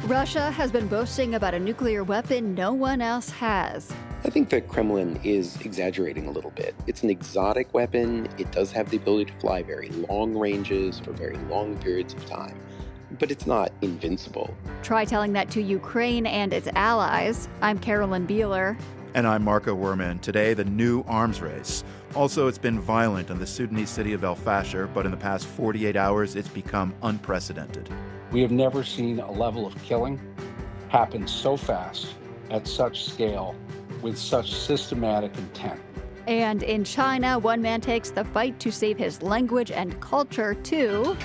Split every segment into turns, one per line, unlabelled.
Russia has been boasting about a nuclear weapon no one else has.
I think the Kremlin is exaggerating a little bit. It's an exotic weapon. It does have the ability to fly very long ranges for very long periods of time, but it's not invincible.
Try telling that to Ukraine and its allies. I'm Carolyn Beeler.
And I'm Marco Werman. Today, the new arms race. Also, it's been violent in the Sudanese city of el-Fasher, but in the past 48 hours, it's become unprecedented.
We have never seen a level of killing happen so fast, at such scale, with such systematic intent.
And in China, one man takes the fight to save his language and culture to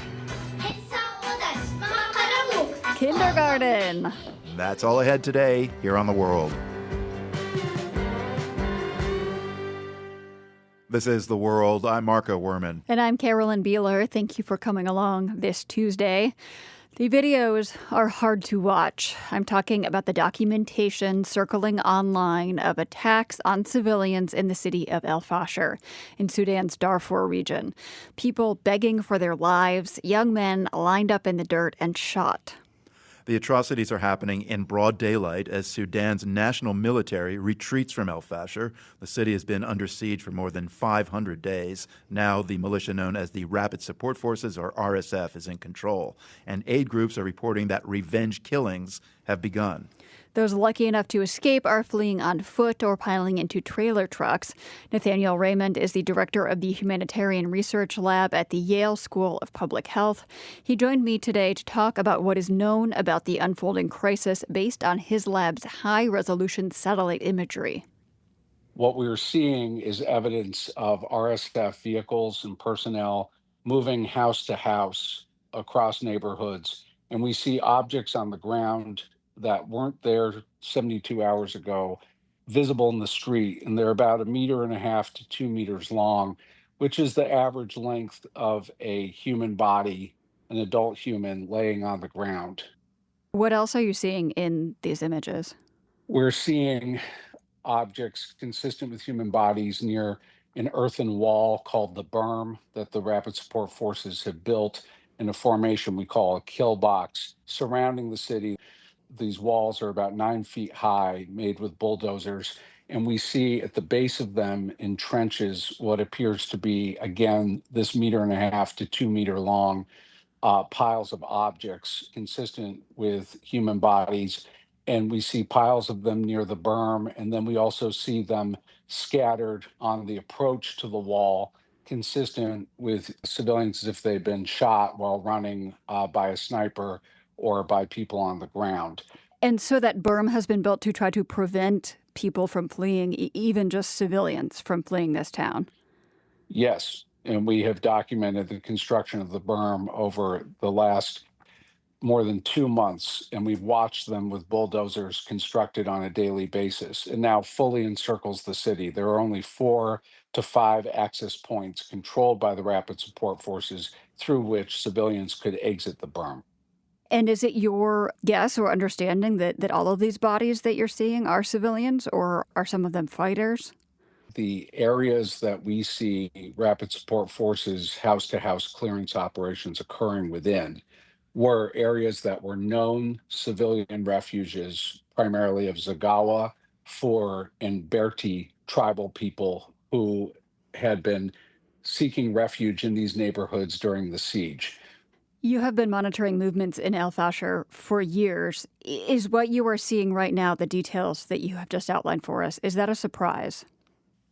kindergarten.
That's all ahead today here on The World. This is The World. I'm Marco Werman.
And I'm Carolyn Beeler. Thank you for coming along this Tuesday. The videos are hard to watch. I'm talking about the documentation circling online of attacks on civilians in the city of el-Fasher in Sudan's Darfur region. People begging for their lives, young men lined up in the dirt and shot.
The atrocities are happening in broad daylight as Sudan's national military retreats from el-Fasher. The city has been under siege for more than 500 days. Now the militia known as the Rapid Support Forces, or RSF, is in control. And aid groups are reporting that revenge killings have begun.
Those lucky enough to escape are fleeing on foot or piling into trailer trucks. Nathaniel Raymond is the director of the Humanitarian Research Lab at the Yale School of Public Health. He joined me today to talk about what is known about the unfolding crisis based on his lab's high-resolution satellite imagery.
What we're seeing is evidence of RSF vehicles and personnel moving house to house across neighborhoods, and we see objects on the ground that weren't there 72 hours ago, visible in the street, and they're about 1.5 to 2 meters long, which is the average length of a human body, an adult human laying on the ground.
What else are you seeing in these images?
We're seeing objects consistent with human bodies near an earthen wall called the berm that the Rapid Support Forces have built in a formation we call a kill box surrounding the city. These walls are about 9 feet high, made with bulldozers, and we see at the base of them in trenches what appears to be, again, this 1.5 to 2 meter long piles of objects consistent with human bodies. And we see piles of them near the berm, and then we also see them scattered on the approach to the wall, consistent with civilians as if they'd been shot while running by a sniper or by people on the ground.
And so that berm has been built to try to prevent people from fleeing, even just civilians from fleeing this town.
Yes, and we have documented the construction of the berm over the last more than 2 months, and we've watched them with bulldozers constructed on a daily basis. It now fully encircles the city. There are only 4 to 5 access points controlled by the Rapid Support Forces through which civilians could exit the berm.
And is it your guess or understanding that all of these bodies that you're seeing are civilians, or are some of them fighters?
The areas that we see Rapid Support Forces house-to-house clearance operations occurring within were areas that were known civilian refuges, primarily of Zagawa, Fur, and Berti tribal people who had been seeking refuge in these neighborhoods during the siege.
You have been monitoring movements in el-Fasher for years. Is what you are seeing right now, the details that you have just outlined for us, is that a surprise?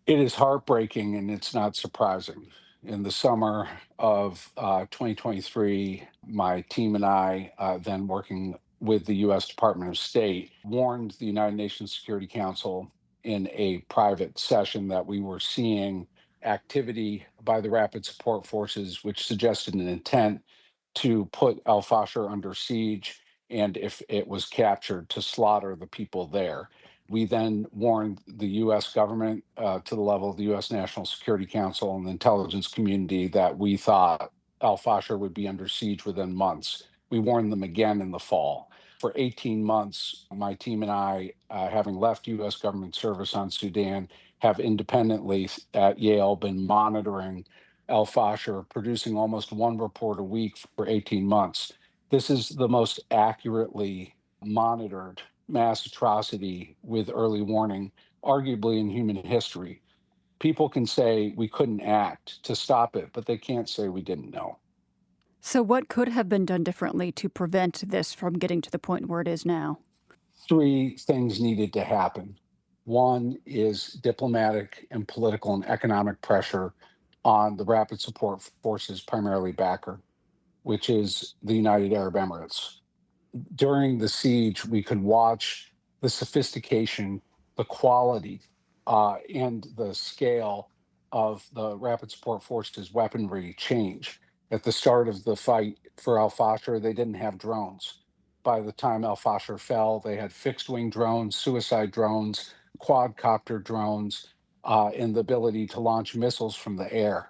It is heartbreaking, and it's not surprising. In the summer of 2023, my team and I, then working with the U.S. Department of State, warned the United Nations Security Council in a private session that we were seeing activity by the Rapid Support Forces, which suggested an intent to put el-Fasher under siege, and if it was captured, to slaughter the people there. We then warned the U.S. government to the level of the U.S. National Security Council and the intelligence community that we thought el-Fasher would be under siege within months. We warned them again in the fall. For 18 months, my team and I, having left U.S. government service on Sudan, have independently at Yale been monitoring el-Fasher, producing almost one report a week for 18 months. This is the most accurately monitored mass atrocity with early warning, arguably in human history. People can say we couldn't act to stop it, but they can't say we didn't know.
So, what could have been done differently to prevent this from getting to the point where it is now?
Three things needed to happen. One is diplomatic and political and economic pressure on the Rapid Support Forces primary backer, which is the United Arab Emirates. During the siege, we could watch the sophistication, the quality, and the scale of the Rapid Support Forces weaponry change. At the start of the fight for el-Fasher, they didn't have drones. By the time el-Fasher fell, they had fixed-wing drones, suicide drones, quadcopter drones, and the ability to launch missiles from the air.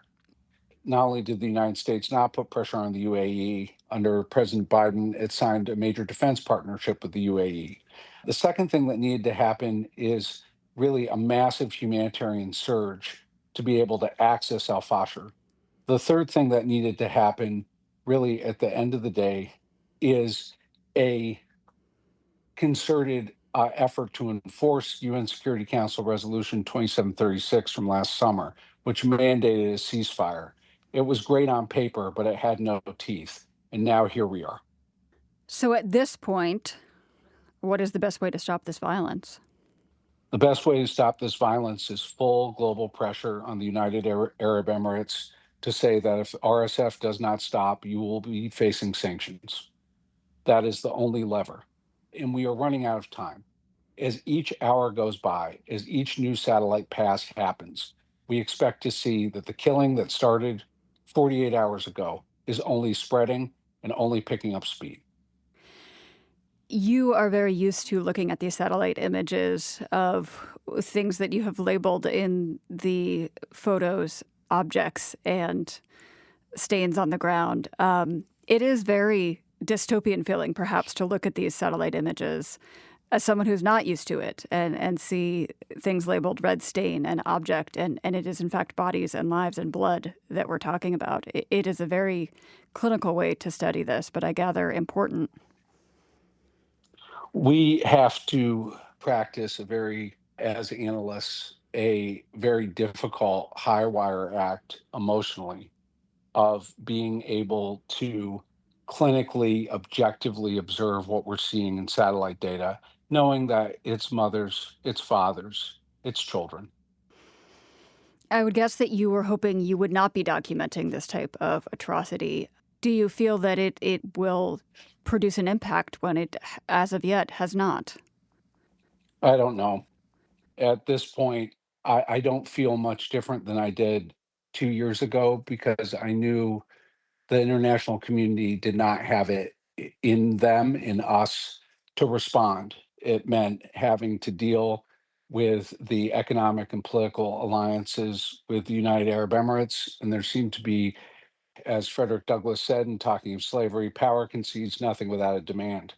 Not only did the United States not put pressure on the UAE, under President Biden, it signed a major defense partnership with the UAE. The second thing that needed to happen is really a massive humanitarian surge to be able to access al-Fasher. The third thing that needed to happen, really at the end of the day, is a concerted effort to enforce UN Security Council Resolution 2736 from last summer, which mandated a ceasefire. It was great on paper, but it had no teeth. And now here we are.
So, at this point, what is the best way to stop this violence?
The best way to stop this violence is full global pressure on the United Arab Emirates to say that if RSF does not stop, you will be facing sanctions. That is the only lever. And we are running out of time. As each hour goes by, as each new satellite pass happens, we expect to see that the killing that started 48 hours ago is only spreading and only picking up speed.
You are very used to looking at these satellite images of things that you have labeled in the photos, objects, and stains on the ground. It is very dystopian feeling, perhaps, to look at these satellite images as someone who's not used to it and see things labeled red stain and object, and it is, in fact, bodies and lives and blood that we're talking about. It is a very clinical way to study this, but I gather important.
We have to practice as analysts, a very difficult high wire act emotionally of being able to clinically, objectively observe what we're seeing in satellite data, knowing that it's mothers, it's fathers, it's children.
I would guess that you were hoping you would not be documenting this type of atrocity. Do you feel that it will produce an impact when it, as of yet, has not?
I don't know. At this point, I don't feel much different than I did 2 years ago because I knew the international community did not have it in them, in us, to respond. It meant having to deal with the economic and political alliances with the United Arab Emirates. And there seemed to be, as Frederick Douglass said in talking of slavery, power concedes nothing without a demand.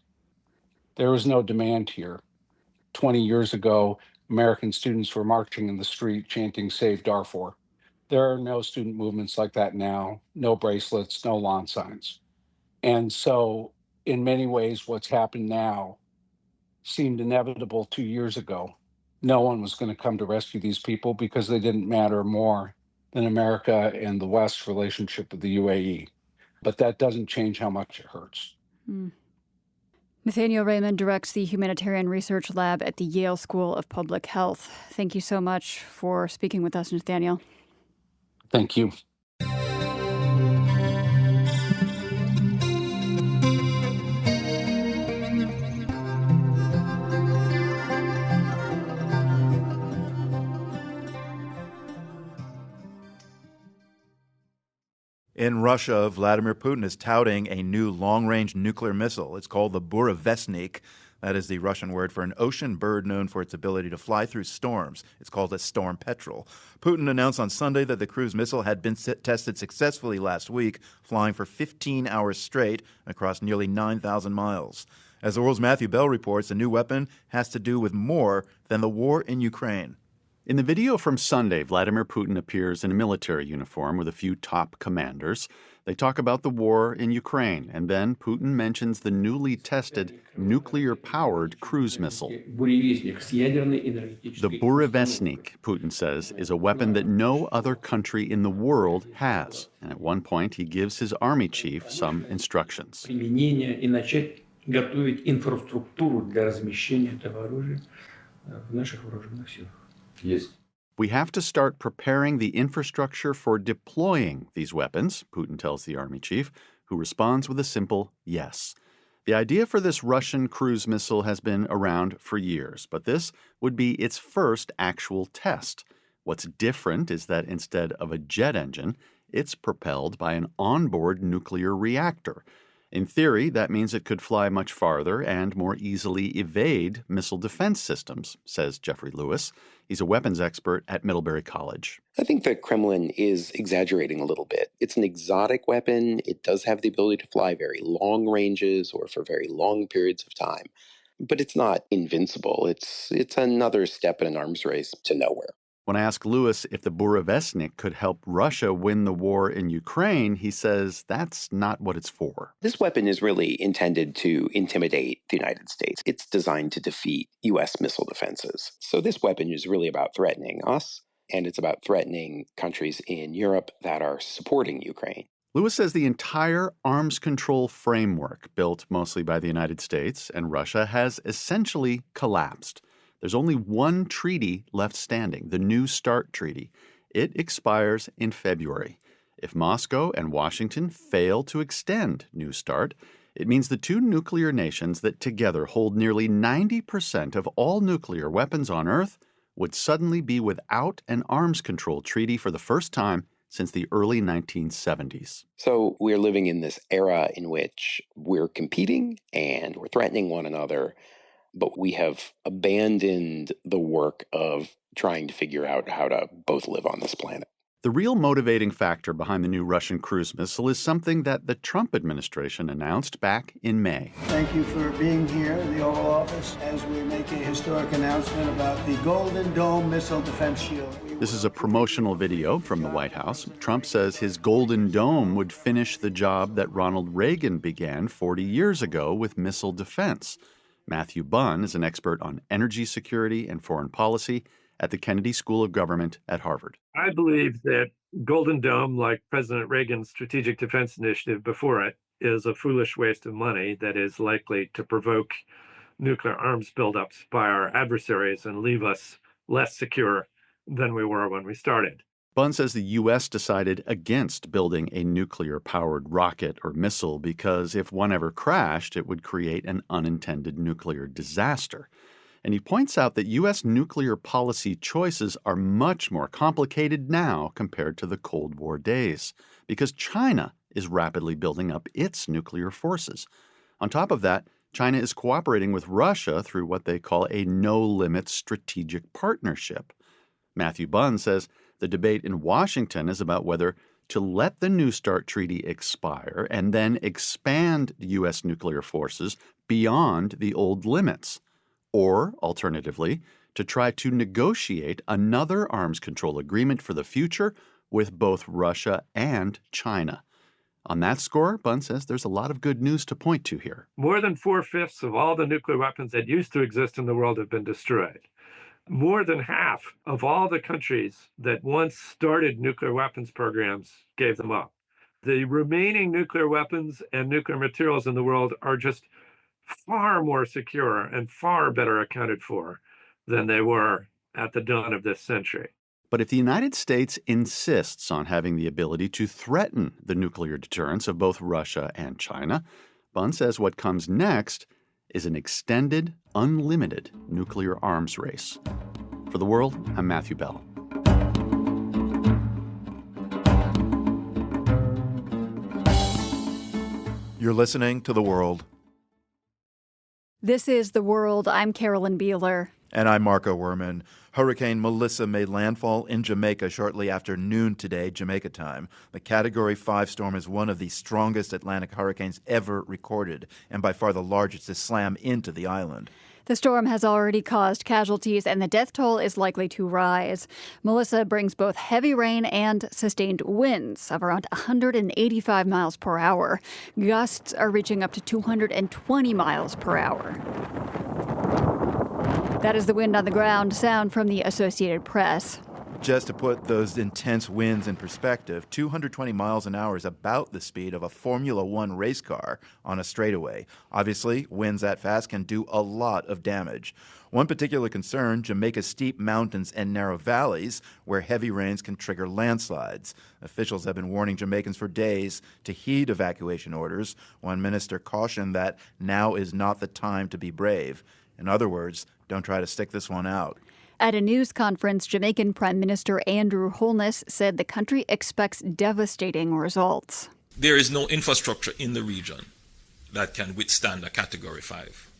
There was no demand here. 20 years ago, American students were marching in the street chanting, "Save Darfur." There are no student movements like that now, no bracelets, no lawn signs. And so, in many ways, what's happened now seemed inevitable 2 years ago. No one was going to come to rescue these people because they didn't matter more than America and the West's relationship with the UAE. But that doesn't change how much it hurts.
Mm. Nathaniel Raymond directs the Humanitarian Research Lab at the Yale School of Public Health. Thank you so much for speaking with us, Nathaniel.
Thank you.
In Russia, Vladimir Putin is touting a new long-range nuclear missile. It's called the Burevestnik. That is the Russian word for an ocean bird known for its ability to fly through storms. It's called a storm petrel. Putin announced on Sunday that the cruise missile had been tested successfully last week, flying for 15 hours straight across nearly 9,000 miles. As the world's Matthew Bell reports, the new weapon has to do with more than the war in Ukraine.
In the video from Sunday, Vladimir Putin appears in a military uniform with a few top commanders. They talk about the war in Ukraine, and then Putin mentions the newly tested nuclear-powered cruise missile. The Burevestnik, Putin says, is a weapon that no other country in the world has. And at one point, he gives his army chief some instructions. Yes. We have to start preparing the infrastructure for deploying these weapons, Putin tells the army chief, who responds with a simple yes. The idea for this Russian cruise missile has been around for years, but this would be its first actual test. What's different is that instead of a jet engine, it's propelled by an onboard nuclear reactor. In theory, that means it could fly much farther and more easily evade missile defense systems, says Jeffrey Lewis. He's a weapons expert at Middlebury College.
I think the Kremlin is exaggerating a little bit. It's an exotic weapon. It does have the ability to fly very long ranges or for very long periods of time. But it's not invincible. It's another step in an arms race to nowhere.
When I ask Lewis if the Burevestnik could help Russia win the war in Ukraine, he says that's not what it's for.
This weapon is really intended to intimidate the United States. It's designed to defeat U.S. missile defenses. So this weapon is really about threatening us, and it's about threatening countries in Europe that are supporting Ukraine.
Lewis says the entire arms control framework, built mostly by the United States and Russia, has essentially collapsed. There's only one treaty left standing, the New START Treaty. It expires in February. If Moscow and Washington fail to extend New START, it means the two nuclear nations that together hold nearly 90% of all nuclear weapons on Earth would suddenly be without an arms control treaty for the first time since the early 1970s.
So we're living in this era in which we're competing and we're threatening one another, but we have abandoned the work of trying to figure out how to both live on this planet.
The real motivating factor behind the new Russian cruise missile is something that the Trump administration announced back in May.
Thank you for being here in the Oval Office as we make a historic announcement about the Golden Dome Missile Defense Shield.
This is a promotional video from the White House. Trump says his Golden Dome would finish the job that Ronald Reagan began 40 years ago with missile defense. Matthew Bunn is an expert on energy security and foreign policy at the Kennedy School of Government at Harvard.
I believe that Golden Dome, like President Reagan's Strategic Defense Initiative before it, is a foolish waste of money that is likely to provoke nuclear arms buildups by our adversaries and leave us less secure than we were when we started.
Bunn says the U.S. decided against building a nuclear-powered rocket or missile because if one ever crashed, it would create an unintended nuclear disaster. And he points out that U.S. nuclear policy choices are much more complicated now compared to the Cold War days, because China is rapidly building up its nuclear forces. On top of that, China is cooperating with Russia through what they call a no-limits strategic partnership. Matthew Bunn says the debate in Washington is about whether to let the New START treaty expire and then expand U.S. nuclear forces beyond the old limits, or, alternatively, to try to negotiate another arms control agreement for the future with both Russia and China. On that score, Bunn says there's a lot of good news to point to here.
More than 4/5 of all the nuclear weapons that used to exist in the world have been destroyed. More than half of all the countries that once started nuclear weapons programs gave them up. The remaining nuclear weapons and nuclear materials in the world are just far more secure and far better accounted for than they were at the dawn of this century.
But if the United States insists on having the ability to threaten the nuclear deterrence of both Russia and China, Bunn says what comes next is an extended, unlimited nuclear arms race. For The World, I'm Matthew Bell.
You're listening to The World.
This is The World. I'm Carolyn Beeler.
And I'm Marco Werman. Hurricane Melissa made landfall in Jamaica shortly after noon today, Jamaica time. The Category 5 storm is one of the strongest Atlantic hurricanes ever recorded, and by far the largest to slam into the island.
The storm has already caused casualties, and the death toll is likely to rise. Melissa brings both heavy rain and sustained winds of around 185 miles per hour. Gusts are reaching up to 220 miles per hour. That is the wind on the ground sound from the Associated Press.
Just to put those intense winds in perspective, 220 miles an hour is about the speed of a Formula One race car on a straightaway. Obviously, winds that fast can do a lot of damage. One particular concern, Jamaica's steep mountains and narrow valleys, where heavy rains can trigger landslides. Officials have been warning Jamaicans for days to heed evacuation orders. One minister cautioned that now is not the time to be brave. In other words, don't try to stick this one out.
At a news conference, Jamaican Prime Minister Andrew Holness said the country expects devastating results.
There is no infrastructure in the region that can withstand a Category 5.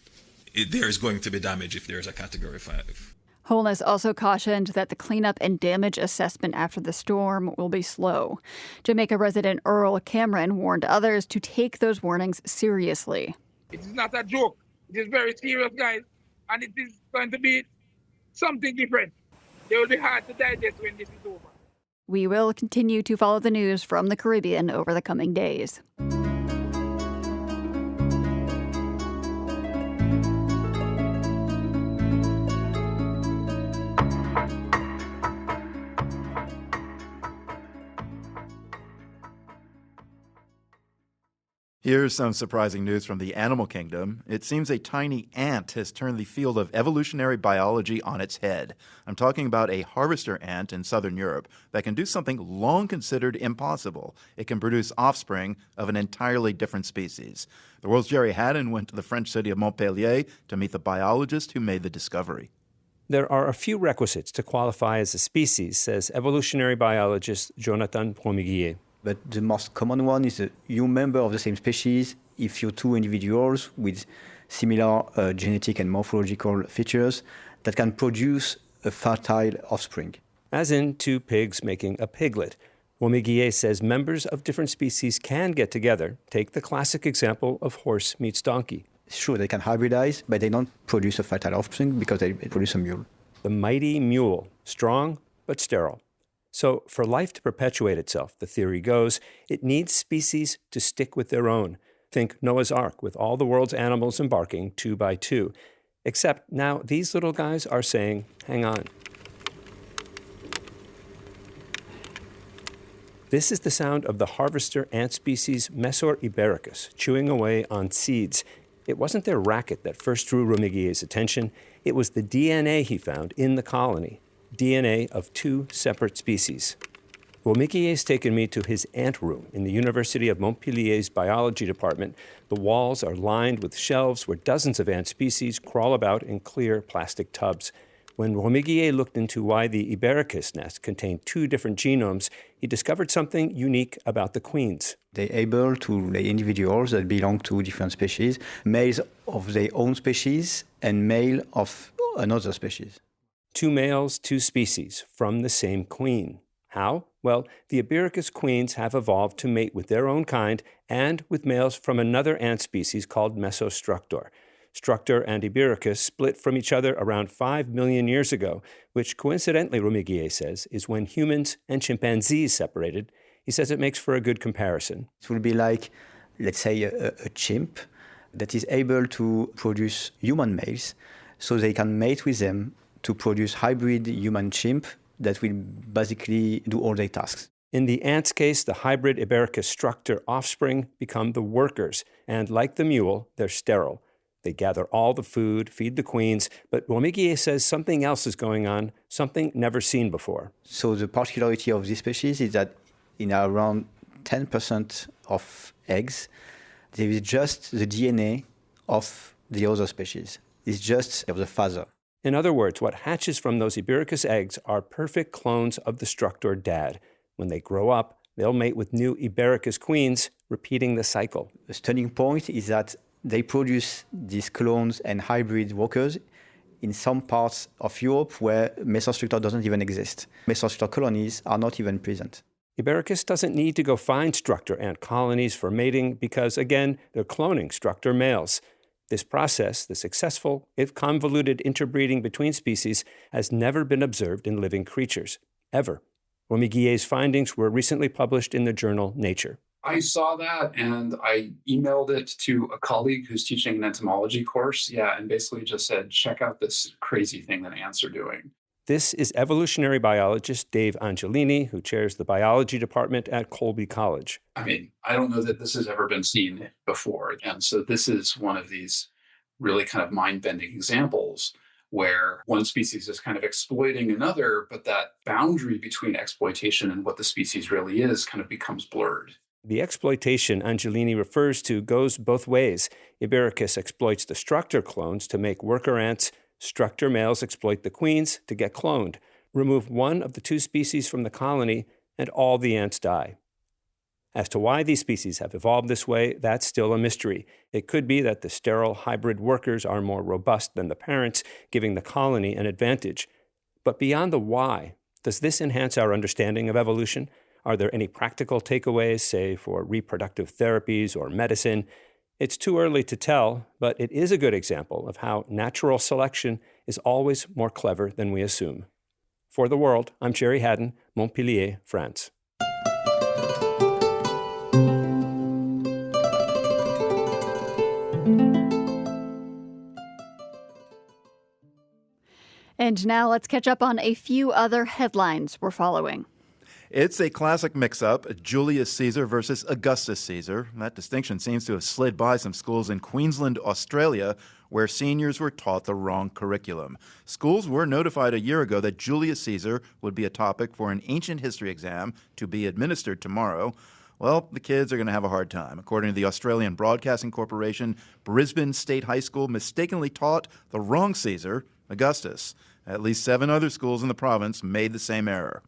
There is going to be damage if there is a Category 5.
Holness also cautioned that the cleanup and damage assessment after the storm will be slow. Jamaica resident Earl Cameron warned others to take those warnings seriously.
It is not a joke. It is very serious, guys, and it is going to be something different. They will be hard to digest when this is over.
We will continue to follow the news from the Caribbean over the coming days.
Here's some surprising news from the animal kingdom. It seems a tiny ant has turned the field of evolutionary biology on its head. I'm talking about a harvester ant in southern Europe that can do something long considered impossible. It can produce offspring of an entirely different species. The world's Jerry Haddon went to the French city of Montpellier to meet the biologist who made the discovery.
There are a few requisites to qualify as a species, says evolutionary biologist Jonathan Pomiguier.
But the most common one is that you member of the same species if you're two individuals with similar genetic and morphological features that can produce a fertile offspring.
As in two pigs making a piglet. Pomiguier says members of different species can get together. Take the classic example of horse meets donkey.
Sure, they can hybridize, but they don't produce a fertile offspring because they produce a mule.
The mighty mule, strong but sterile. So for life to perpetuate itself, the theory goes, it needs species to stick with their own. Think Noah's Ark with all the world's animals embarking 2 by 2. Except now these little guys are saying, hang on. This is the sound of the harvester ant species Mesor ibericus chewing away on seeds. It wasn't their racket that first drew Pomiguier's attention. It was the DNA he found in the colony. DNA of 2 separate species. Pomiguier's taken me to his ant room in the University of Montpellier's biology department. The walls are lined with shelves where dozens of ant species crawl about in clear plastic tubs. When Pomiguier looked into why the Ibericus nest contained 2 different genomes, he discovered something unique about the queens.
They're able to lay individuals that belong to different species, males of their own species and male of another species.
2 males, 2 species from the same queen. How? Well, the Ibericus queens have evolved to mate with their own kind and with males from another ant species called Mesostructor. Structor and Ibericus split from each other around 5 million years ago, which coincidentally, Pomiguier says, is when humans and chimpanzees separated. He says it makes for a good comparison.
It will be like, let's say, a chimp that is able to produce human males, so they can mate with them to produce hybrid human chimp that will basically do all their tasks.
In the ant's case, the hybrid Ibericus structor offspring become the workers, and like the mule, they're sterile. They gather all the food, feed the queens, but Pomiguier says something else is going on, something never seen before.
So the particularity of this species is that in around 10% of eggs, there is just the DNA of the other species. It's just of the father.
In other words, what hatches from those Ibericus eggs are perfect clones of the structor dad. When they grow up, they'll mate with new Ibericus queens, repeating the cycle.
The stunning point is that they produce these clones and hybrid workers in some parts of Europe where Mesostructor doesn't even exist. Mesostructor colonies are not even present.
Ibericus doesn't need to go find structor ant colonies for mating because, again, they're cloning structor males. This process, the successful, if convoluted interbreeding between species, has never been observed in living creatures, ever. Romiguier's findings were recently published in the journal Nature.
I saw that and I emailed it to a colleague who's teaching an entomology course. And basically just said, check out this crazy thing that ants are doing.
This is evolutionary biologist Dave Angelini, who chairs the biology department at Colby College.
I mean, I don't know that this has ever been seen before. And so this is one of these really kind of mind-bending examples where one species is kind of exploiting another, but that boundary between exploitation and what the species really is kind of becomes blurred.
The exploitation Angelini refers to goes both ways. Ibericus exploits the structor clones to make worker ants. Structor males exploit the queens to get cloned. Remove one of the two species from the colony, and all the ants die. As to why these species have evolved this way, that's still a mystery. It could be that the sterile hybrid workers are more robust than the parents, giving the colony an advantage. But beyond the why, does this enhance our understanding of evolution? Are there any practical takeaways, say, for reproductive therapies or medicine? It's too early to tell, but it is a good example of how natural selection is always more clever than we assume. For The World, I'm Jerry Haddon, Montpellier, France.
And now let's catch up on a few other headlines we're following.
It's a classic mix-up, Julius Caesar versus Augustus Caesar. That distinction seems to have slid by some schools in Queensland, Australia, where seniors were taught the wrong curriculum. Schools were notified a year ago that Julius Caesar would be a topic for an ancient history exam to be administered tomorrow. Well, the kids are going to have a hard time. According to the Australian Broadcasting Corporation, Brisbane State High School mistakenly taught the wrong Caesar, Augustus. At least 7 other schools in the province made the same error.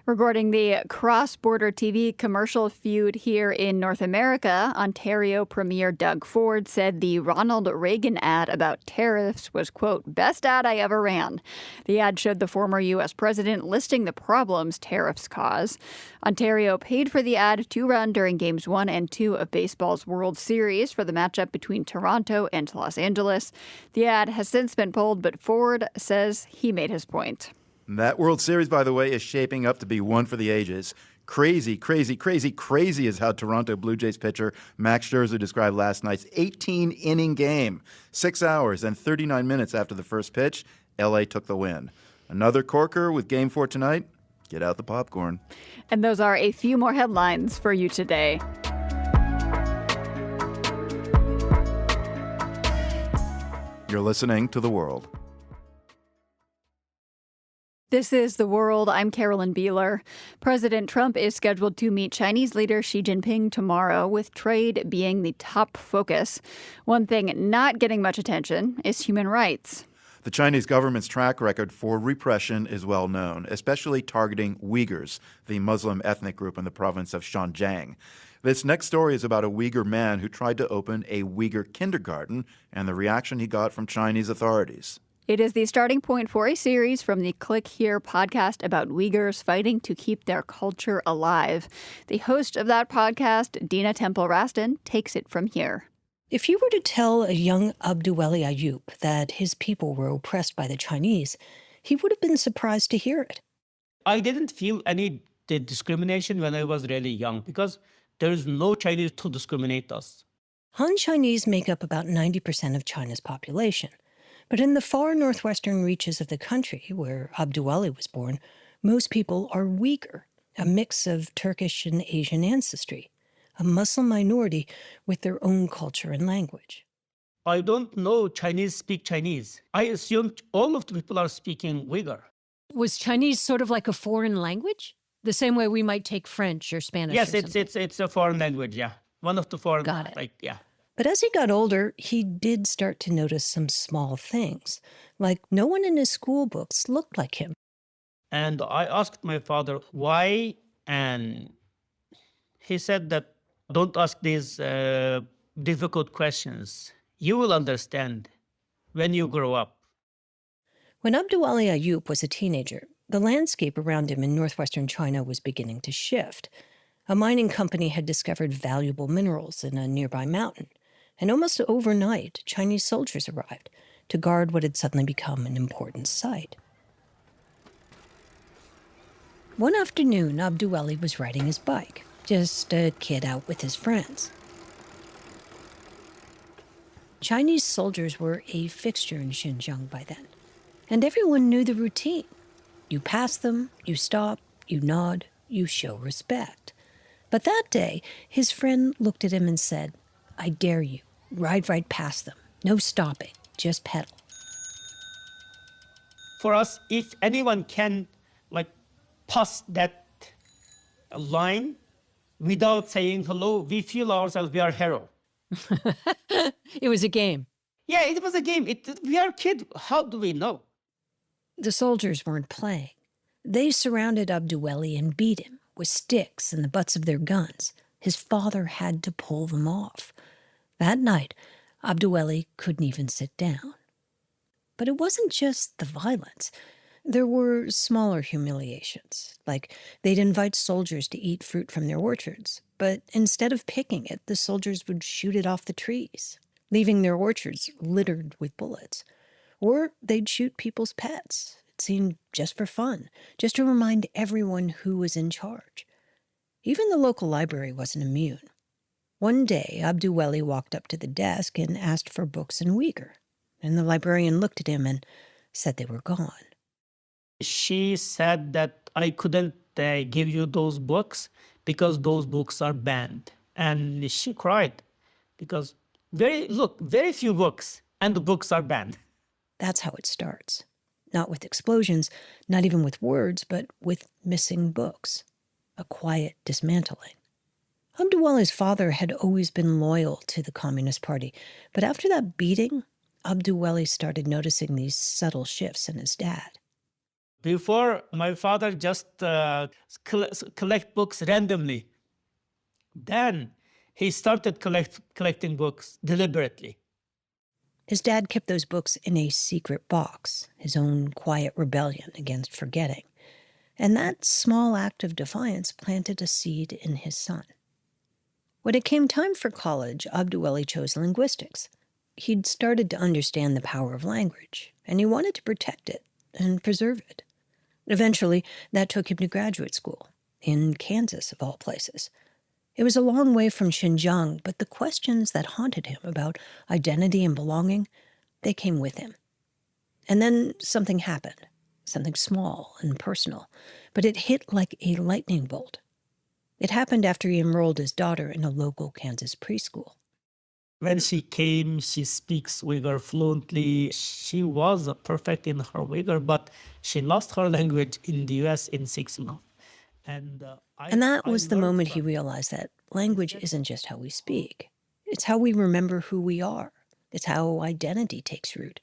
Regarding the cross-border TV commercial feud here in North America, Ontario Premier Doug Ford said the Ronald Reagan ad about tariffs was, quote, best ad I ever ran. The ad showed the former U.S. president listing the problems tariffs cause. Ontario paid for the ad to run during Games 1 and 2 of baseball's World Series for the matchup between Toronto and Los Angeles. The ad has since been pulled, but Ford says he made his point.
That World Series, by the way, is shaping up to be one for the ages. Crazy, crazy, crazy, crazy is how Toronto Blue Jays pitcher Max Scherzer described last night's 18-inning game. 6 hours and 39 minutes after the first pitch, L.A. took the win. Another corker with Game 4 tonight. Get out the popcorn.
And those are a few more headlines for you today.
You're listening to The World.
This is The World. I'm Carolyn Beeler. President Trump is scheduled to meet Chinese leader Xi Jinping tomorrow, with trade being the top focus. One thing not getting much attention is human rights.
The Chinese government's track record for repression is well known, especially targeting Uyghurs, the Muslim ethnic group in the province of Xinjiang. This next story is about a Uyghur man who tried to open a Uyghur kindergarten and the reaction he got from Chinese authorities.
It is the starting point for a series from the Click Here podcast about Uyghurs fighting to keep their culture alive. The host of that podcast, Dina Temple-Raston, takes it from here.
If you were to tell a young Abduweli Ayub that his people were oppressed by the Chinese, he would have been surprised to hear it.
I didn't feel any discrimination when I was really young because there is no Chinese to discriminate us.
Han Chinese make up about 90% of China's population. But in the far northwestern reaches of the country, where Abduweli was born, most people are Uyghur, a mix of Turkish and Asian ancestry, a Muslim minority with their own culture and language.
I don't know Chinese speak Chinese. I assumed all of the people are speaking Uyghur.
Was Chinese sort of like a foreign language? The same way we might take French or Spanish?
Yes,
or
it's a foreign language, yeah. One of the foreign.
Got it.
Yeah.
But as he got older, he did start to notice some small things, like no one in his school books looked like him.
And I asked my father why, and he said that don't ask these difficult questions. You will understand when you grow up.
When Abduweli Ayub was a teenager, the landscape around him in northwestern China was beginning to shift. A mining company had discovered valuable minerals in a nearby mountain, And almost overnight, Chinese soldiers arrived to guard what had suddenly become an important site. One afternoon, Abduweli was riding his bike, just a kid out with his friends. Chinese soldiers were a fixture in Xinjiang by then, and everyone knew the routine. You pass them, you stop, you nod, you show respect. But that day, his friend looked at him and said, "I dare you, ride right past them. No stopping, just pedal."
For us, if anyone can pass that line without saying hello, we feel ourselves we are hero.
It was a game.
Yeah, it was a game. We are kids. How do we know?
The soldiers weren't playing. They surrounded Abduweli and beat him with sticks and the butts of their guns. His father had to pull them off. That night, Abduweli couldn't even sit down. But it wasn't just the violence. There were smaller humiliations, like they'd invite soldiers to eat fruit from their orchards, but instead of picking it, the soldiers would shoot it off the trees, leaving their orchards littered with bullets. Or they'd shoot people's pets. It seemed just for fun, just to remind everyone who was in charge. Even the local library wasn't immune. One day, Abduweli walked up to the desk and asked for books in Uyghur, and the librarian looked at him and said they were gone.
She said that I couldn't give you those books because those books are banned. And she cried because very few books and the books are banned.
That's how it starts. Not with explosions, not even with words, but with missing books. A quiet dismantling. Abduweli's father had always been loyal to the Communist Party, but after that beating, Abduweli started noticing these subtle shifts in his dad.
Before, my father just collect books randomly. Then he started collecting books deliberately.
His dad kept those books in a secret box, his own quiet rebellion against forgetting. And that small act of defiance planted a seed in his son. When it came time for college, Abduweli chose linguistics. He'd started to understand the power of language, and he wanted to protect it and preserve it. Eventually, that took him to graduate school, in Kansas of all places. It was a long way from Xinjiang, but the questions that haunted him about identity and belonging, they came with him. And then something happened, something small and personal, but it hit like a lightning bolt. It happened after he enrolled his daughter in a local Kansas preschool.
When she came, she speaks Uyghur fluently. She was perfect in her Uyghur, but she lost her language in the US in 6 months.
And that was the moment he realized that language isn't just how we speak. It's how we remember who we are. It's how identity takes root.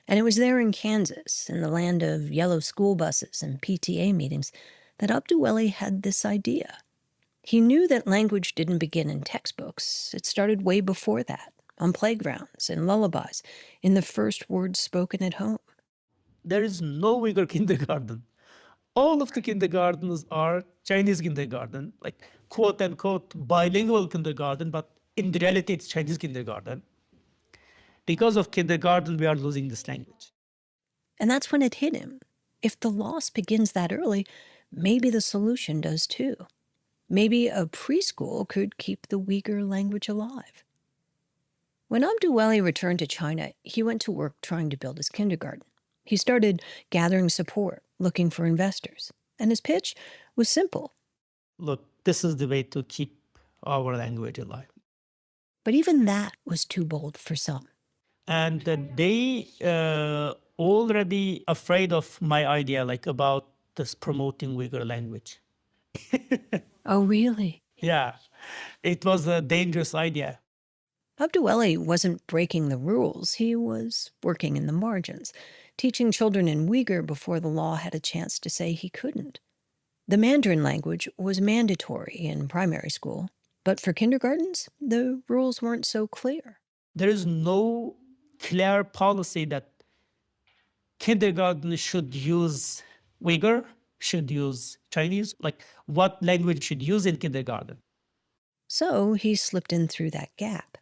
And it was there in Kansas, in the land of yellow school buses and PTA meetings, that Abduweli had this idea. He knew that language didn't begin in textbooks. It started way before that, on playgrounds, in lullabies, in the first words spoken at home.
There is no Uyghur kindergarten. All of the kindergartens are Chinese kindergarten, like quote-unquote bilingual kindergarten, but in reality it's Chinese kindergarten. Because of kindergarten, we are losing this language.
And that's when it hit him. If the loss begins that early, maybe the solution does too. Maybe a preschool could keep the Uyghur language alive. When Abduweli returned to China, he went to work trying to build his kindergarten. He started gathering support, looking for investors. And his pitch was simple.
Look, this is the way to keep our language alive.
But even that was too bold for some.
And they already afraid of my idea, like about this promoting Uyghur language.
Oh, really?
Yeah, it was a dangerous idea.
Abduweli wasn't breaking the rules. He was working in the margins, teaching children in Uyghur before the law had a chance to say he couldn't. The Mandarin language was mandatory in primary school, but for kindergartens, the rules weren't so clear.
There is no clear policy that kindergarten should use Uyghur, should use Chinese, like what language should use in kindergarten.
So he slipped in through that gap.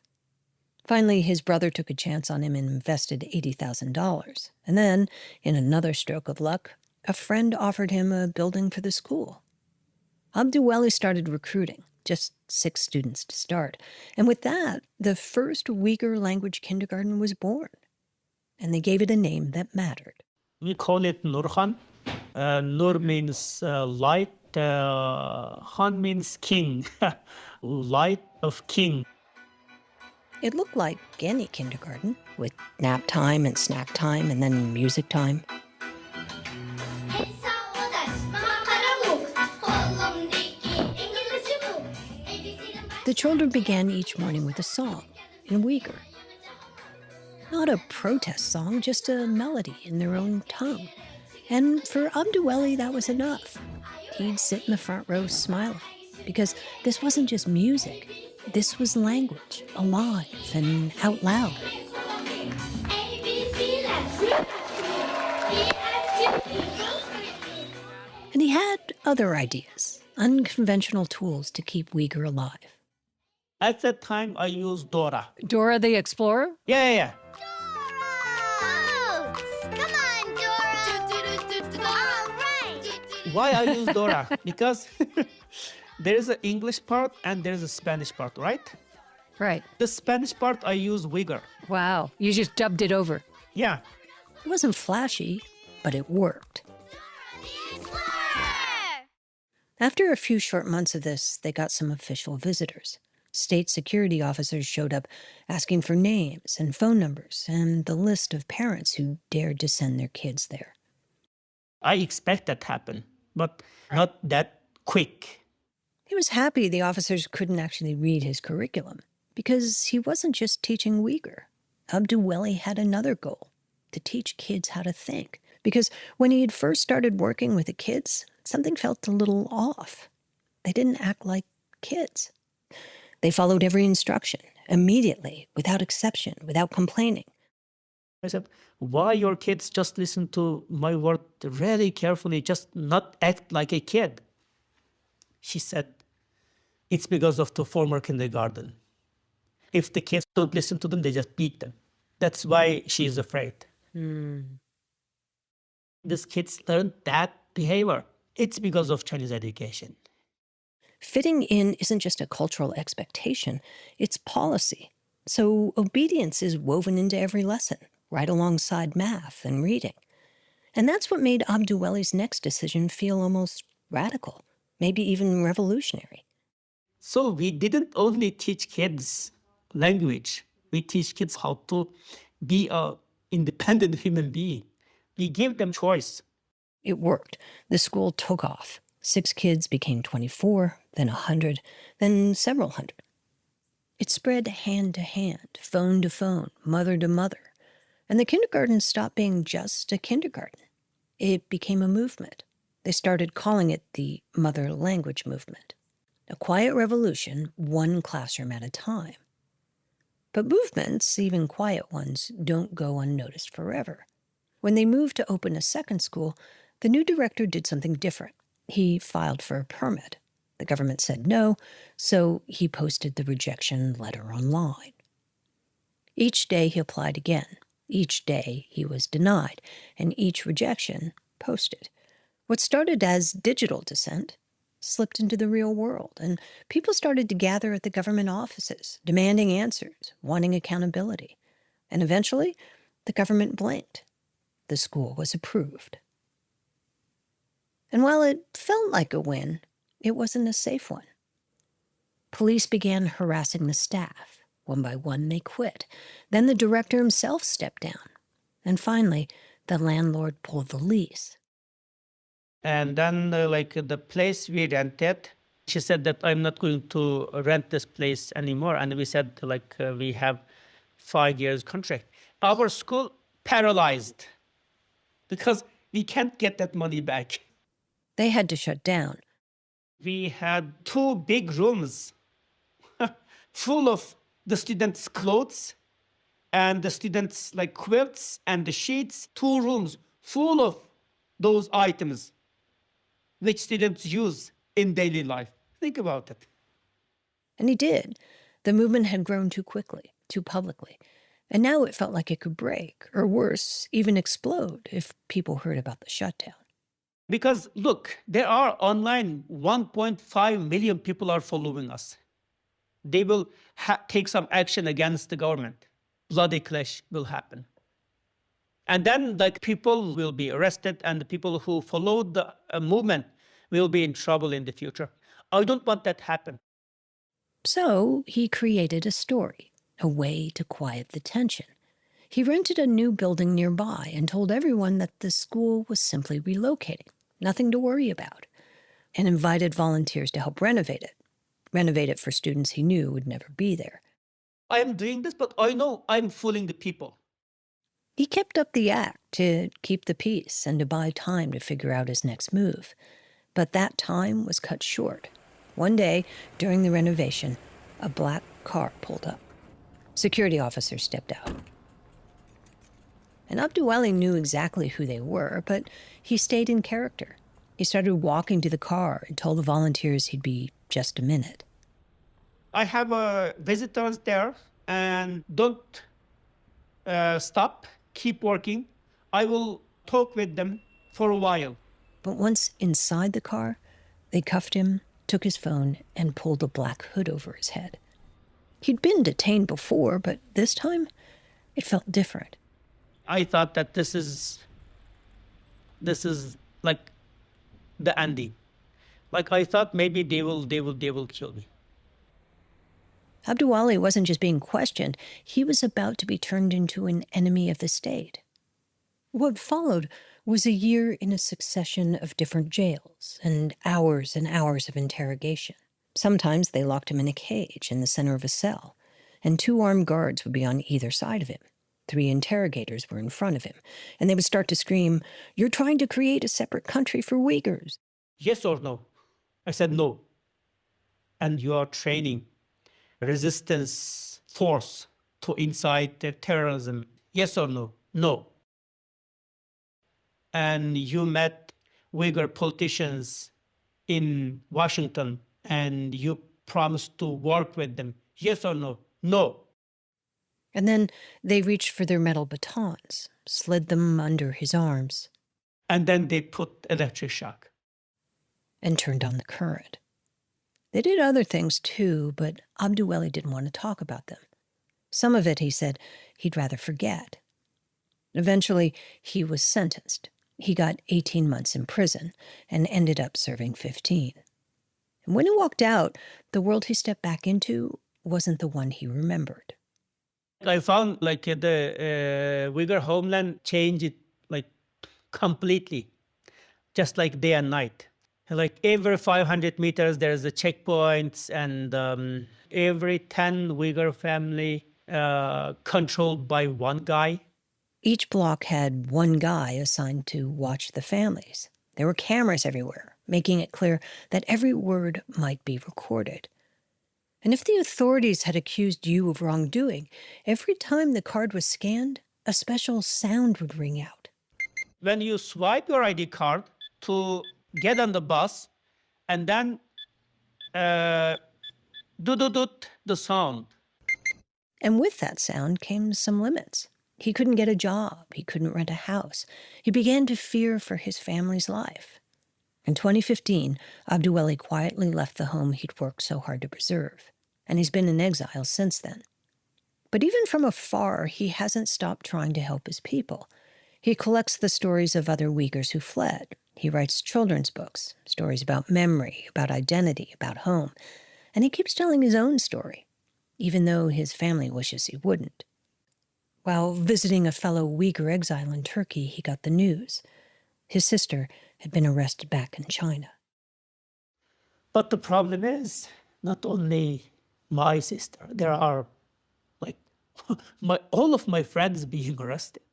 Finally, his brother took a chance on him and invested $80,000. And then, in another stroke of luck, a friend offered him a building for the school. Abduweli started recruiting, just 6 students to start. And with that, the first Uyghur language kindergarten was born. And they gave it a name that mattered.
We call it Nurhan. Nur means light. Han means king. Light of king.
It looked like any kindergarten, with nap time and snack time and then music time. The children began each morning with a song in Uyghur. Not a protest song, just a melody in their own tongue. And for Abduweli, that was enough. He'd sit in the front row smiling, because this wasn't just music. This was language, alive and out loud. And he had other ideas, unconventional tools to keep Uyghur alive.
At that time, I used Dora.
Dora the Explorer?
Yeah. Why I use Dora? Because there is an English part and there is a Spanish part, right?
Right.
The Spanish part I use Uyghur.
Wow. You just dubbed it over.
Yeah.
It wasn't flashy, but it worked. After a few short months of this, they got some official visitors. State security officers showed up asking for names and phone numbers and the list of parents who dared to send their kids there.
I expect that to happen, but not that quick.
He was happy the officers couldn't actually read his curriculum because he wasn't just teaching Uyghur. Abduweli had another goal, to teach kids how to think. Because when he had first started working with the kids, something felt a little off. They didn't act like kids. They followed every instruction, immediately, without exception, without complaining.
I said, why your kids just listen to my word really carefully, just not act like a kid? She said, it's because of the former kindergarten. If the kids don't listen to them, they just beat them. That's why she is afraid. These kids learn that behavior. It's because of Chinese education.
Fitting in isn't just a cultural expectation, it's policy. So obedience is woven into every lesson, right alongside math and reading. And that's what made Abduweli's next decision feel almost radical, maybe even revolutionary.
So we didn't only teach kids language, we teach kids how to be an independent human being. We give them choice.
It worked. The school took off. 6 kids became 24, then 100, then several hundred. It spread hand to hand, phone to phone, mother to mother. And the kindergarten stopped being just a kindergarten. It became a movement. They started calling it the Mother Language Movement. A quiet revolution, one classroom at a time. But movements, even quiet ones, don't go unnoticed forever. When they moved to open a second school, the new director did something different. He filed for a permit. The government said no, so he posted the rejection letter online. Each day he applied again. Each day he was denied, and each rejection posted. What started as digital dissent slipped into the real world, and people started to gather at the government offices, demanding answers, wanting accountability. And eventually, the government blinked. The school was approved. And while it felt like a win, it wasn't a safe one. Police began harassing the staff. One by one, they quit. Then the director himself stepped down. And finally, the landlord pulled the lease.
And then, the place we rented, she said that I'm not going to rent this place anymore. And we said, we have 5 years contract. Our school paralyzed because we can't get that money back.
They had to shut down.
We had 2 big rooms full of the students' clothes and the students' quilts and the sheets. 2 rooms full of those items which students use in daily life. Think about it.
And he did. The movement had grown too quickly. too publicly. And now it felt like it could break, or worse, even explode if people heard about the shutdown.
Because look, there are online 1.5 million people are following us. They will take some action against the government. Bloody clash will happen. And then people will be arrested, and the people who followed the movement will be in trouble in the future. I don't want that to happen.
So he created a story, a way to quiet the tension. He rented a new building nearby and told everyone that the school was simply relocating, nothing to worry about, and invited volunteers to help renovate it for students he knew would never be there.
I am doing this, but I know I'm fooling the people.
He kept up the act to keep the peace and to buy time to figure out his next move. But that time was cut short. One day, during the renovation, a black car pulled up. Security officers stepped out. And Abduwali knew exactly who they were, but he stayed in character. He started walking to the car and told the volunteers he'd be just a minute.
I have visitors there, and don't stop, keep working. I will talk with them for a while.
But once inside the car, they cuffed him, took his phone, and pulled a black hood over his head. He'd been detained before, but this time, it felt different.
I thought that this is like the ending. Like I thought maybe they will kill me.
Abduwali wasn't just being questioned, he was about to be turned into an enemy of the state. What followed was a year in a succession of different jails and hours of interrogation. Sometimes they locked him in a cage in the center of a cell, and 2 armed guards would be on either side of him. 3 interrogators were in front of him, and they would start to scream, "You're trying to create a separate country for Uyghurs."
Yes or no? I said no. And you are training resistance force to incite terrorism. Yes or no? No. And you met Uyghur politicians in Washington and you promised to work with them. Yes or no? No.
And then they reached for their metal batons, slid them under his arms.
And then they put electric shock.
And turned on the current. They did other things too, but Abduwali didn't want to talk about them. Some of it, he said, he'd rather forget. Eventually, he was sentenced. He got 18 months in prison and ended up serving 15. And when he walked out, the world he stepped back into wasn't the one he remembered.
I found the Uyghur homeland changed completely, just like day and night. Every 500 meters, there's a checkpoints, and every 10 Uyghur family controlled by one guy.
Each block had one guy assigned to watch the families. There were cameras everywhere, making it clear that every word might be recorded. And if the authorities had accused you of wrongdoing, every time the card was scanned, a special sound would ring out.
When you swipe your ID card to get on the bus, and then the sound.
And with that sound came some limits. He couldn't get a job. He couldn't rent a house. He began to fear for his family's life. In 2015, Abduwali quietly left the home he'd worked so hard to preserve, and he's been in exile since then. But even from afar, he hasn't stopped trying to help his people. He collects the stories of other Uyghurs who fled. He writes children's books, stories about memory, about identity, about home. And he keeps telling his own story, even though his family wishes he wouldn't. While visiting a fellow Uyghur exile in Turkey, he got the news. His sister had been arrested back in China.
But the problem is, not only my sister, there are all of my friends being arrested.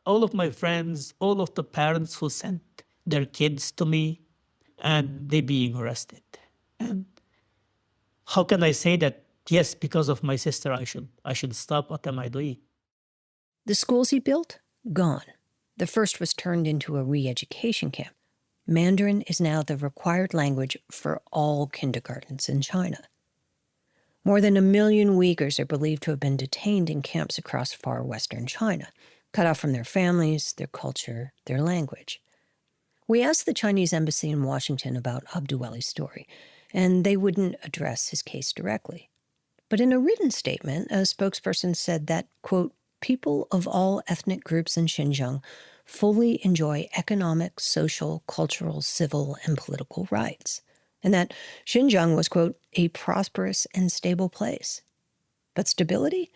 All of my friends, all of the parents who sent their kids to me, and they being arrested. And how can I say that, yes, because of my sister, I should stop? What am I doing?
The schools he built? Gone. The first was turned into a re-education camp. Mandarin is now the required language for all kindergartens in China. More than 1 million Uyghurs are believed to have been detained in camps across far western China, cut off from their families, their culture, their language. We asked the Chinese embassy in Washington about Abduweli's story, and they wouldn't address his case directly. But in a written statement, a spokesperson said that, quote, people of all ethnic groups in Xinjiang fully enjoy economic, social, cultural, civil, and political rights, and that Xinjiang was, quote, a prosperous and stable place. But stability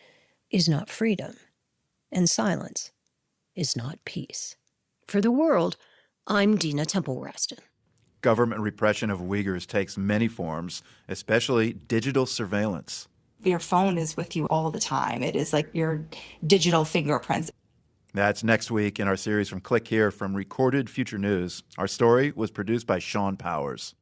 is not freedom, and silence is not peace.
For the world, I'm Dina Temple-Raston.
Government repression of Uyghurs takes many forms, especially digital surveillance.
Your phone is with you all the time. It is like your digital fingerprints.
That's next week in our series from Click Here from Recorded Future News. Our story was produced by Sean Powers.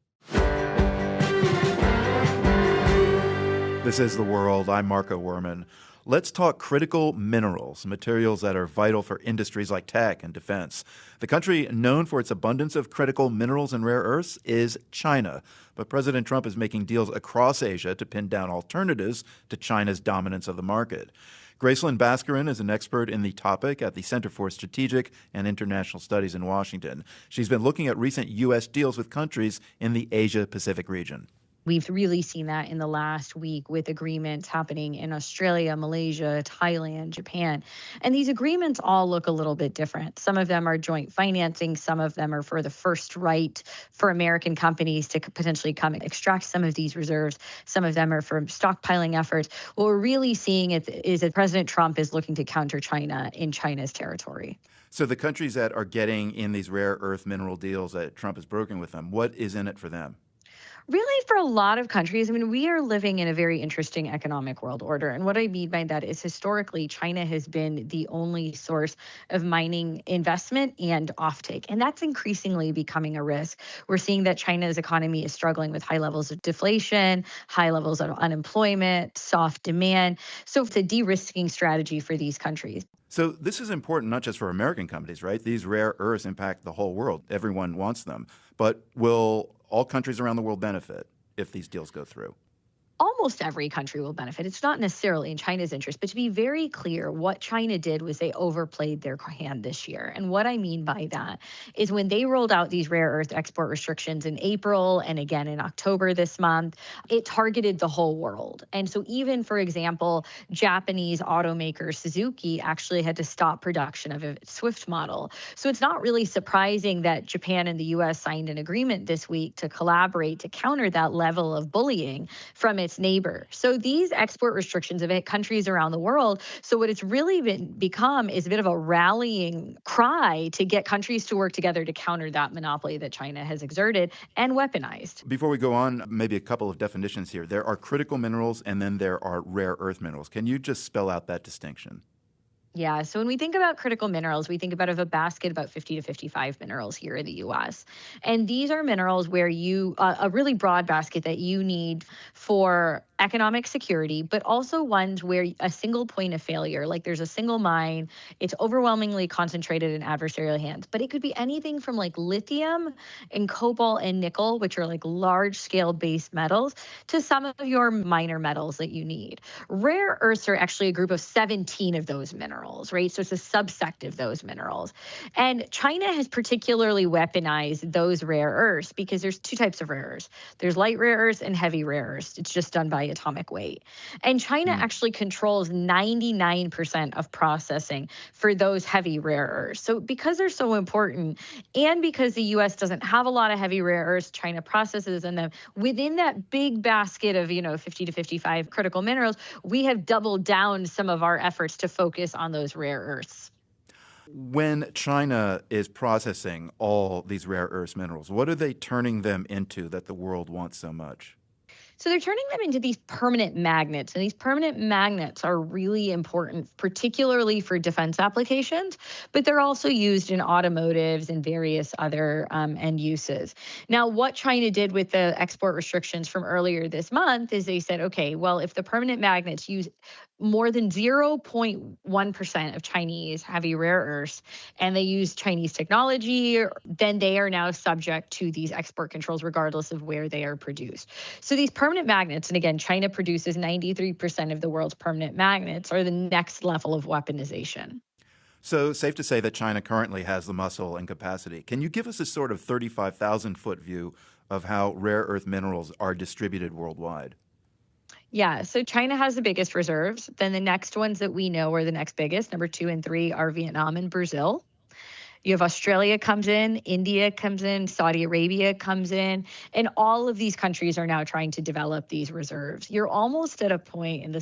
This is The World. I'm Marco Werman. Let's talk critical minerals, materials that are vital for industries like tech and defense. The country known for its abundance of critical minerals and rare earths is China. But President Trump is making deals across Asia to pin down alternatives to China's dominance of the market. Gracelyn Bascarin is an expert in the topic at the Center for Strategic and International Studies in Washington. She's been looking at recent U.S. deals with countries in the Asia-Pacific region.
We've really seen that in the last week with agreements happening in Australia, Malaysia, Thailand, Japan. And these agreements all look a little bit different. Some of them are joint financing. Some of them are for the first right for American companies to potentially come and extract some of these reserves. Some of them are for stockpiling efforts. What we're really seeing is that President Trump is looking to counter China in China's territory.
So the countries that are getting in these rare earth mineral deals that Trump is brokering with them, what is in it for them?
Really, for a lot of countries, I mean, we are living in a very interesting economic world order. And what I mean by that is historically, China has been the only source of mining investment and offtake. And that's increasingly becoming a risk. We're seeing that China's economy is struggling with high levels of deflation, high levels of unemployment, soft demand. So it's a de-risking strategy for these countries.
So this is important not just for American companies, right? These rare earths impact the whole world. Everyone wants them. But will all countries around the world benefit if these deals go through?
Almost every country will benefit. It's not necessarily in China's interest, but to be very clear, what China did was they overplayed their hand this year. And what I mean by that is when they rolled out these rare earth export restrictions in April and again in October this month, it targeted the whole world. And so even, for example, Japanese automaker Suzuki actually had to stop production of its Swift model. So it's not really surprising that Japan and the U.S. signed an agreement this week to collaborate to counter that level of bullying from its neighbor. So these export restrictions have hit countries around the world. So what it's really become is a bit of a rallying cry to get countries to work together to counter that monopoly that China has exerted and weaponized.
Before we go on, maybe a couple of definitions here. There are critical minerals and then there are rare earth minerals. Can you just spell out that distinction?
Yeah, so when we think about critical minerals, we think about a basket about 50 to 55 minerals here in the U.S. And these are minerals where a really broad basket that you need for economic security, but also ones where a single point of failure, like there's a single mine, it's overwhelmingly concentrated in adversarial hands. But it could be anything from like lithium and cobalt and nickel, which are like large scale base metals, to some of your minor metals that you need. Rare earths are actually a group of 17 of those minerals, right? So it's a subsect of those minerals. And China has particularly weaponized those rare earths because there's two types of rare earths. There's light rare earths and heavy rare earths. It's just done by atomic weight. And China actually controls 99% of processing for those heavy rare earths. So because they're so important and because the U.S. doesn't have a lot of heavy rare earths, China processes them within that big basket of, 50 to 55 critical minerals, we have doubled down some of our efforts to focus on those rare earths.
When China is processing all these rare earth minerals, what are they turning them into that the world wants so much?
So they're turning them into these permanent magnets. And these permanent magnets are really important, particularly for defense applications, but they're also used in automotives and various other end uses. Now, what China did with the export restrictions from earlier this month is they said, okay, well, if the permanent magnets use more than 0.1% of Chinese heavy rare earths, and they use Chinese technology, then they are now subject to these export controls regardless of where they are produced. So these permanent magnets, and again, China produces 93% of the world's permanent magnets, are the next level of weaponization.
So safe to say that China currently has the muscle and capacity. Can you give us a sort of 35,000-foot view of how rare earth minerals are distributed worldwide?
Yeah, so China has the biggest reserves. Then the next ones that we know are the next biggest, number 2 and 3, are Vietnam and Brazil. You have Australia comes in, India comes in, Saudi Arabia comes in, and all of these countries are now trying to develop these reserves. You're almost at a point, and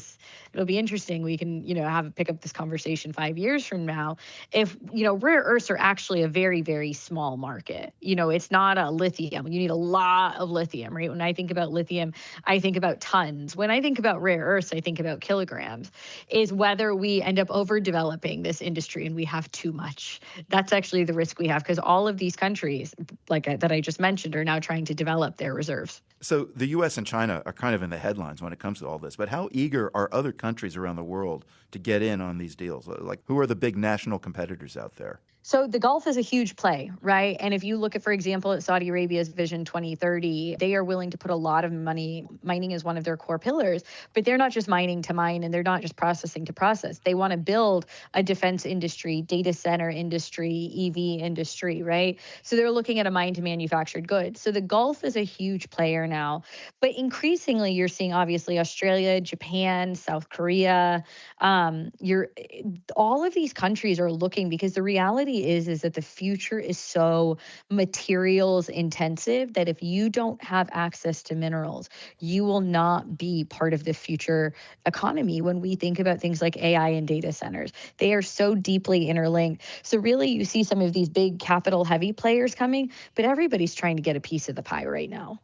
it'll be interesting. We can, pick up this conversation 5 years from now. If, rare earths are actually a very, very small market. It's not a lithium. You need a lot of lithium, right? When I think about lithium, I think about tons. When I think about rare earths, I think about kilograms. Is whether we end up overdeveloping this industry and we have too much. That's actually the risk we have, because all of these countries, that I just mentioned, are now trying to develop their reserves.
So the U.S. and China are kind of in the headlines when it comes to all this, but how eager are other countries around the world to get in on these deals? Like, who are the big national competitors out there?
So the Gulf is a huge play, right? And if you look at, for example, at Saudi Arabia's Vision 2030, they are willing to put a lot of money. Mining is one of their core pillars, but they're not just mining to mine, and they're not just processing to process. They want to build a defense industry, data center industry, EV industry, right? So they're looking at a mine to manufactured goods. So the Gulf is a huge player now, but increasingly you're seeing obviously Australia, Japan, South Korea. All of these countries are looking, because the reality is that the future is so materials intensive that if you don't have access to minerals, you will not be part of the future economy. When we think about things like AI and data centers, they are so deeply interlinked. So really you see some of these big capital heavy players coming, but everybody's trying to get a piece of the pie right now.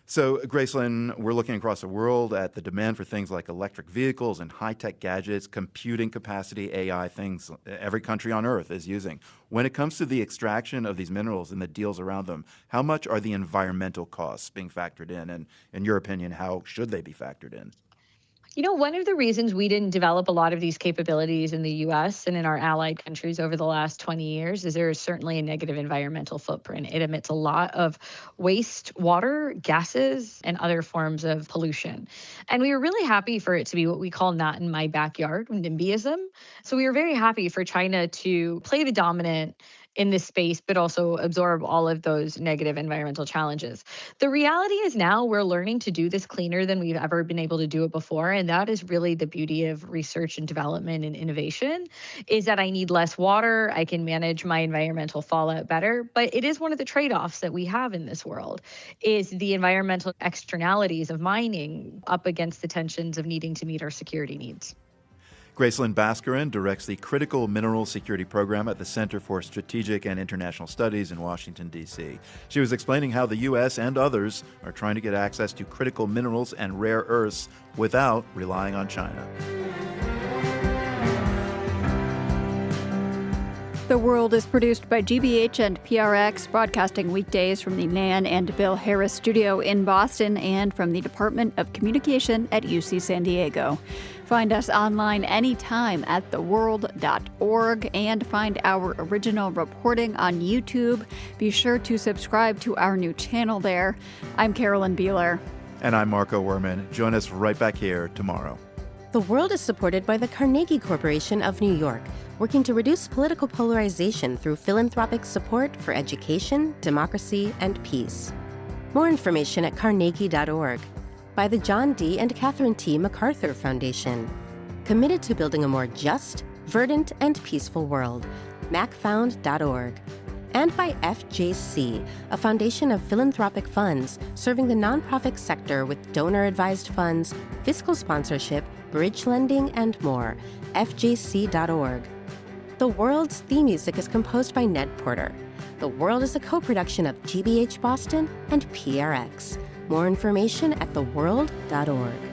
So, Gracelyn, we're looking across the world at the demand for things like electric vehicles and high-tech gadgets, computing capacity, AI, things every country on Earth is using. When it comes to the extraction of these minerals and the deals around them, how much are the environmental costs being factored in? And in your opinion, how should they be factored in?
One of the reasons we didn't develop a lot of these capabilities in the U.S. and in our allied countries over the last 20 years is there is certainly a negative environmental footprint. It emits a lot of waste, water, gases, and other forms of pollution. And we were really happy for it to be what we call not in my backyard, NIMBYism. So we were very happy for China to play the dominant in this space, but also absorb all of those negative environmental challenges. The reality is now we're learning to do this cleaner than we've ever been able to do it before. And that is really the beauty of research and development and innovation, is that I need less water. I can manage my environmental fallout better. But it is one of the trade-offs that we have in this world, is the environmental externalities of mining up against the tensions of needing to meet our security needs.
Gracelyn Bascarin directs the Critical Minerals Security Program at the Center for Strategic and International Studies in Washington, D.C. She was explaining how the U.S. and others are trying to get access to critical minerals and rare earths without relying on China.
The World is produced by GBH and PRX, broadcasting weekdays from the Nan and Bill Harris studio in Boston and from the Department of Communication at UC San Diego. Find us online anytime at theworld.org and find our original reporting on YouTube. Be sure to subscribe to our new channel there. I'm Carolyn Beeler.
And I'm Marco Werman. Join us right back here tomorrow.
The World is supported by the Carnegie Corporation of New York, working to reduce political polarization through philanthropic support for education, democracy, and peace. More information at carnegie.org. By the John D. and Catherine T. MacArthur Foundation, committed to building a more just, verdant, and peaceful world. macfound.org. And by FJC, a foundation of philanthropic funds serving the nonprofit sector with donor-advised funds, fiscal sponsorship, bridge lending, and more. FJC.org. The World's theme music is composed by Ned Porter. The World is a co-production of GBH Boston and PRX. More information at theworld.org.